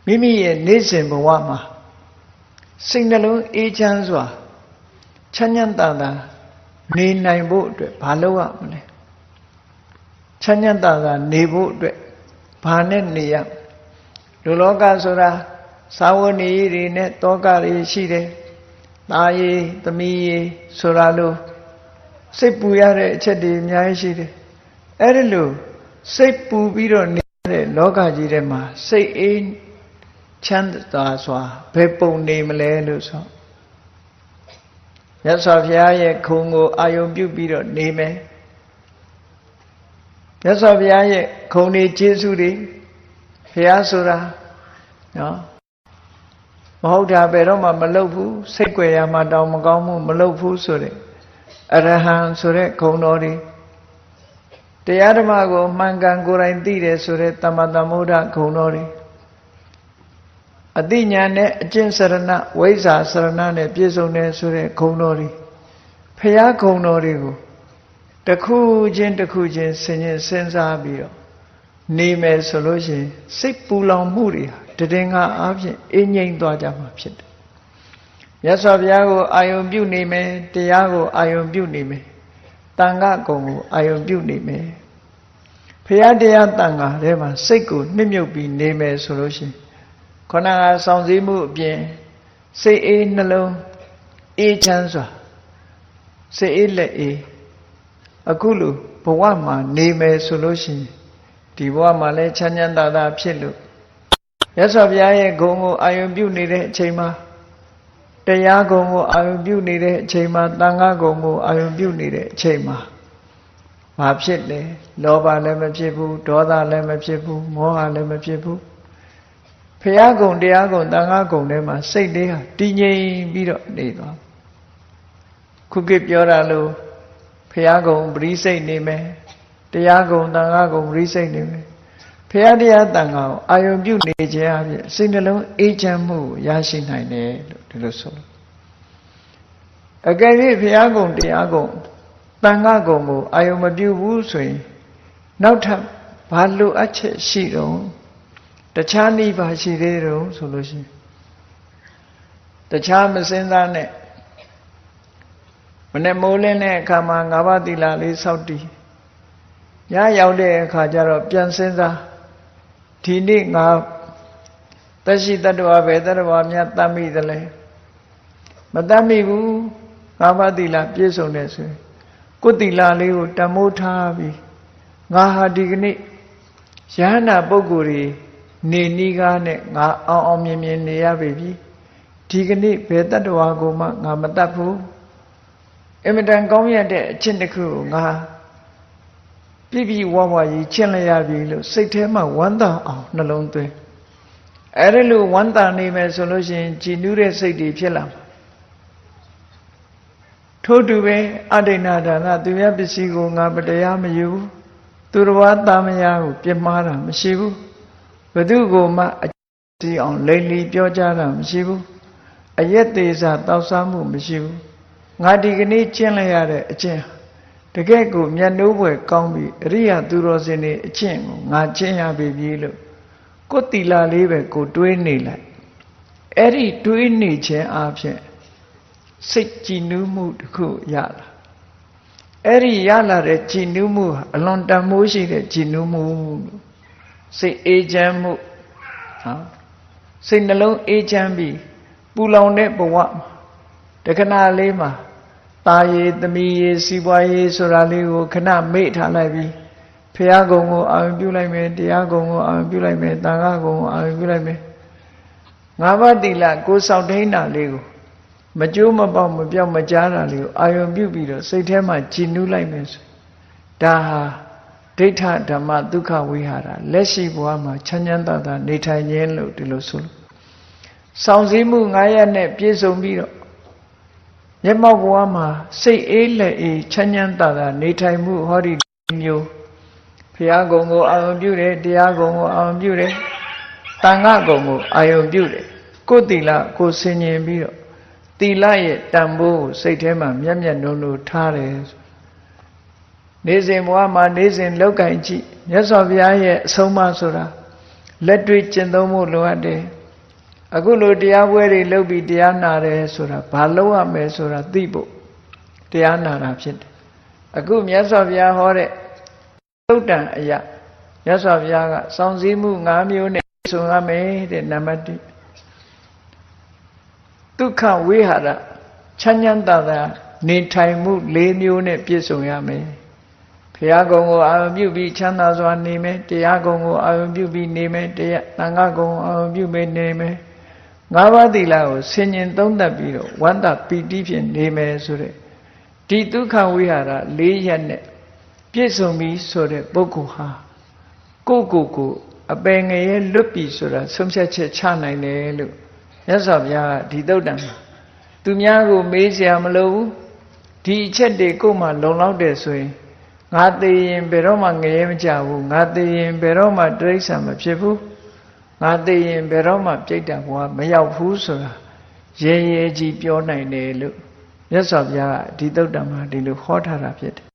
မိမိရဲ့နေ့စဉ်ဘဝမှာစိတ်နှလုံးအေးချမ်းစွာချမ်းချမ်းသာသာနေနိုင်ဖို့အတွက်ဘာလုပ်ရမလဲချမ်းချမ်းသာသာနေဖို့အတွက်ဘာနဲ့နေရလူလောကဆိုတာသာဝဏီတွေနဲ့တောကတွေရှိတယ်။သားရည်သမီးရည်ဆိုတာလို့စိတ်ပူရတဲ့အချက်တွေအများကြီးရှိတယ်။အဲ့ဒီလိုစိတ်ပူပြီးတော့နေတဲ့လောကကြီးထဲမှာစိတ်အေးချမ်းသာစွာဘယ်ပုံနေမလဲလို့ဆိုမြတ်စွာဘုရားရဲ့ခုံကိုအာယုံပြုပြီးတော့နေမယ်မြတ်စွာဘုရားရဲ့ခုံတွေကျေးဇူးတွေဘုရားဆိုတာနော်မဟုတ်တာဘယ်တော့မှမလုပ်ဘူးစိတ်ကြွယ်ရမှတောင်မကောင်းဘူးမလုပ်ဘူးဆိုတဲ့အရဟံဆိုတဲ့ခုံတော်တွေတရားဓမ္မကိုမှန်ကန်ကိုယ်တိုင်သိတယ်ဆိုတဲ့သမ္မာသမ္ဗုဒ္ဓခုံတော်တွေအသိဉာဏ်နဲ့အကျင့်စရဏဝိဇ္ဇာစရဏနဲ့ပြည့်စုံတယ်ဆိုတဲ့ခုံတော်တွေဖရာခုံတော်တွေကိုတစ်ခုချင်းတစ်ခုချင်းစဉ်းစားပြီးတော့နေမယ်ဆိုလို့ရှိရင်စိတ်ပူလောင်မှုတွေဟာတည်ငါအားဖြင့်အေးငြိမ်သွားကြမှာဖြစ်တယ်မြတ်စွာဘုရားကိုအာယုံပြုနေမယ်တရားကိုအာယုံပြုနေမယ်တန်ခါကုံကိုအာယုံပြုနေမယ်ဖရာတရားတန်ခါထဲမှာစိတ်ကိုနှစ်မြုပ်ပြီးနေမယ်ဆိုလို့ရှိရင်ခန္ဓာကစောင့်စည်းမှုအပြင်စိတ်အေးနှလုံးအေးချမ်းစွာစိတ်အေးလက်အေးအခုလိုဘဝမှာနေမယ်ဆိုလို့ရှိရင်ဒီဘဝမှာလည်းချမ်းချမ်းသာသာဖြစ်လို့မြတ်စွာဘုရားရဲ့ဂုဏ်ကိုအာယုံပြုနေတဲ့အချိန်မှာတရားဂုဏ်ကိုအာယုံပြုနေတဲ့အချိန်မှာသံဃာဂုဏ်ကိုအာယုံပြုနေတဲ့အချိန်မှာဘာဖြစ်လဲလောဘလည်းမဖြစ်ဘူးဒေါသလည်းမဖြစ်ဘူးမောဟလည်းမဖြစ်ဘူးဘုရားဂုဏ်တရားဂုဏ်သံဃာဂုဏ်ထဲမှာစိတ်လေးဟာတည်ငြိမ်ပြီးတော့နေသွားခုခေတ်ပြောတာလို့ဘုရားဂုဏ်ပရိစိတ်နေမယ်တရားဂုဏ်သံဃာဂုဏ်ပရိစိတ်နေမယ်ဘုရားတရားတန်ခါကိုအာယုံပြုနေခြင်းအပြင်စိတ်နှလုံးအေးချမ်းမှုရရှိနိုင်တယ်လို့ဒီလိုဆိုလို့အကယ်၍ဘုရားဂုဏ်တရားဂုဏ်တန်ခါဂုဏ်ကိုအာယုံမပြုဘူးဆိုရင်နောက်ထပ်ဘာလိုအပ်ချက်ရှိတော့တခြားနည်းပါရှိသေးတော့ဆိုလို့ရှိရင်တခြားမစင်စားနဲ့မနေ့မိုးလင်းတဲ့အခါမှာ၅ပါးသီလလေးစောင့်တည်ညရောက်တဲ့အခါကျတော့ပြန်စင်စားဒီနေ့ငါသက်ရှိတ attva ပဲတ attva များတတ်မိသလဲမတတ်မိဘူး၅ပါးသီလပြည့်စုံတယ်ဆိုရင်ကိုယ်သီလလေးကိုတမိုးထားပြီးငါဟာဒီကနေ့ယဟနာပုဂ္ဂိုလ်တွေနေနီးကားနဲ့ငါအောင်မြင်နေရပြီဒီကနေ့ဘယ်တ attva ကိုမှငါမတတ်ဘူးအင်မတန်ကောင်းရတဲ့အချင်းတစ်ခုကိုငါပြည့်ပြည့်ဝဝကြီးချင့်လိုက်ရပြီလို့စိတ်ထဲမှာဝမ်းသာအောင်နှလုံးသွင်းအဲ့ဒါလို့ဝမ်းသာနေမယ်ဆိုလို့ရှိရင်ကြည်နူးတဲ့စိတ်တွေဖြစ်လာမှာထို့တူပဲအဒိဏဒါနသူများပစ္စည်းကိုငါမတရားမယူဘူးသူတော်ဘာသားမယားကိုပြစ်မှားတာမရှိဘူးဘသူကိုမှအစီအောင်လိမ့်လီပြောကြတာမရှိဘူးအယက်သေးစားတောက်စားမှုမရှိဘူးငါဒီကနေ့ကျင့်လိုက်ရတဲ့အကျင့်တကယ့်ကိုမျက်နှိုးဖွယ်ကောင်းပြီးအရိယာသူတော်စင်တွေအကျင့်ကိုငါကျင့်ရပြီလို့ကိုယ်တီလာလေးပဲကိုတွေးနေလိုက်အဲ့ဒီတွေးနေခြင်းအပြင်စိတ်ကြည်နူးမှုတစ်ခုရလာအဲ့ဒီရလာတဲ့ကြည်နူးမှုအလွန်တန်မိုးရှိတဲ့ကြည်နူးမှုစိတ်အေးချမ်းမှုစိတ်နှလုံးအေးချမ်းပြီးပူလောင်တဲ့ဘဝတခဏလေးမှာตาရည်သမီးရည်စီးပွားရေးဆိုတာလေးကိုခဏမေ့ထားလိုက်ပြီးဖရာကုံကိုအာရုံပြုလိုက်မယ်တရားကုံကိုအာရုံပြုလိုက်မယ်သံဃာကုံကိုအာရုံပြုလိုက်မယ်ငါးပါးသီလကိုစောင့်ထိန်တာလေးကိုမကြိုးမပေါက်မပြောက်မကြားတာလေးကိုအာရုံပြုပြီးတော့စိတ်ထဲမှာကြည်နူးလိုက်မယ်ဆိုဒါဟာဒိဋ္ဌဓမ္မဒုက္ခဝိဟာရလက်ရှိဘဝမှာချမ်းချမ်းသာသာနေထိုင်ခြင်းလို့ဒီလိုဆိုလို့စောင့်စည်းမှု9ရပ်နဲ့ပြည့်စုံပြီးတော့မျက်မှောက်ဘဝမှာစိတ်အေးလက်အေးချမ်းချမ်းသာသာနေထိုင်မှုဟောဒီမျိုးဘုရားကုံကိုအာရုံပြုတယ်တရားကုံကိုအာရုံပြုတယ်တန်ခါကုံကိုအာရုံပြုတယ်ကိုယ်သီလကိုဆင်ញင်ပြီးတော့သီလရဲ့တန်ဖိုးကိုစိတ်ထဲမှာမျက်မျက်နှုံနှုံထားတယ်နေစဉ်ဘဝမှာနေစဉ်လောက်ကင်ကြည့်မြတ်စွာဘုရားရဲ့အဆုံးအမဆိုတာ လက်တွေ့ကျင့်သုံးဖို့လိုအပ်တယ်အခုလိုတရားပွဲတွေလုပ်ပြီးတရားနာတယ်ဆိုတာဘာလုပ်ရမလဲဆိုတာသိဖို့တရားနာတာဖြစ်တယ်အခုမြတ်စွာဘုရားဟောတဲ့သုတ်တံအရာမြတ်စွာဘုရားကစောင့်စည်းမှု၅မျိုးနဲ့ဆိုရမယ်တဲ့နံပါတ်1ဒုက္ခဝိဟာရချမ်းချမ်းသာသာနေထိုင်မှု၄မျိုးနဲ့ပြည့်စုံရမယ်ဘုရားကုံကိုအာရုံပြုပြီးချမ်းသာစွာနေမယ်တရားကုံကိုအာရုံပြုပြီးနေမယ်တရားသံဃာကုံအာရုံပြုပြီးနေမယ်၅ပါးသီလကိုဆင်ញင်သုံးသပ်ပြီးတော့ဝန္တာပီတိဖြင့်နေမယ်ဆိုတဲ့ဒီဒုက္ခဝိဟာရ၄ရက်နဲ့ပြည့်စုံပြီဆိုတဲ့ပုဂ္ဂိုလ်ဟာကိုအပင်ငရဲလွတ်ပြီဆိုတာဆုံးဖြတ်ချက်ချနိုင်တယ်လို့မြတ်စွာဘုရားကဒီသုတ်တံမှာသူများကိုမေးเสียမလိုဘူးဒီအချက်တွေကိုယ်မှလုံလောက်တယ်ဆိုရင်ငါသိရင်ဘယ်တော့မှငရဲမကြဘူးငါသိရင်ဘယ်တော့မှတိရစ္ဆာန်မဖြစ်ဘူးငါသိရင်ဘယ်တော့မှပြိတ္တာဘဝမရောက်ဘူးဆိုတာရဲရဲကြီးပြောနိုင်တယ်လို့မြတ်စွာဘုရားကဒီသုတ်တံမှာဒီလိုဟောထားတာဖြစ်တယ်